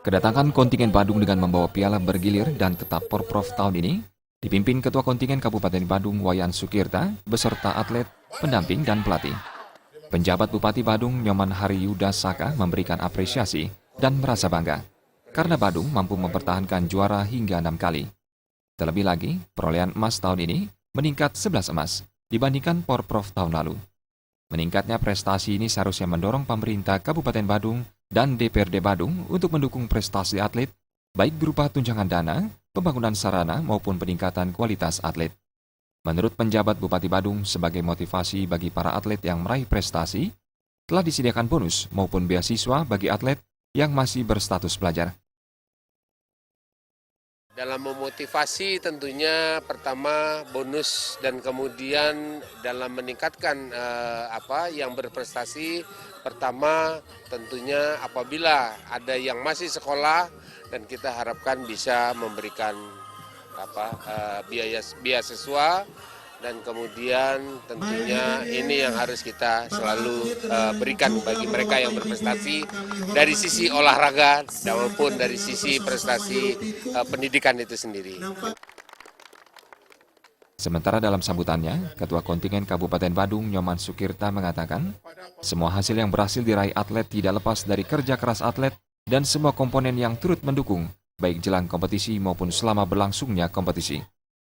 Kedatangan kontingen Badung dengan membawa piala bergilir dan tetap Porprov tahun ini dipimpin Ketua Kontingen Kabupaten Badung Wayan Sukirta beserta atlet, pendamping, dan pelatih. Penjabat Bupati Badung Nyoman Hariyuda Saka memberikan apresiasi dan merasa bangga karena Badung mampu mempertahankan juara hingga 6 kali. Terlebih lagi, perolehan emas tahun ini meningkat 11 emas dibandingkan Porprov tahun lalu. Meningkatnya prestasi ini seharusnya mendorong pemerintah Kabupaten Badung dan DPRD Badung untuk mendukung prestasi atlet, baik berupa tunjangan dana, pembangunan sarana maupun peningkatan kualitas atlet. Menurut penjabat Bupati Badung, sebagai motivasi bagi para atlet yang meraih prestasi, telah disediakan bonus maupun beasiswa bagi atlet yang masih berstatus pelajar. Dalam memotivasi tentunya pertama bonus dan kemudian dalam meningkatkan yang berprestasi, pertama tentunya apabila ada yang masih sekolah dan kita harapkan bisa memberikan beasiswa, dan kemudian tentunya ini yang harus kita selalu berikan bagi mereka yang berprestasi dari sisi olahraga maupun dari sisi prestasi pendidikan itu sendiri. Sementara dalam sambutannya, Ketua Kontingen Kabupaten Badung Nyoman Sukirta mengatakan, semua hasil yang berhasil diraih atlet tidak lepas dari kerja keras atlet dan semua komponen yang turut mendukung, baik jelang kompetisi maupun selama berlangsungnya kompetisi.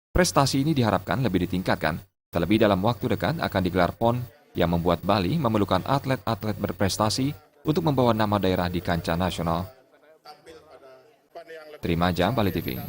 Prestasi ini diharapkan lebih ditingkatkan, terlebih dalam waktu dekat akan digelar PON yang membuat Bali memerlukan atlet-atlet berprestasi untuk membawa nama daerah di kancah nasional. Terima Bali TV.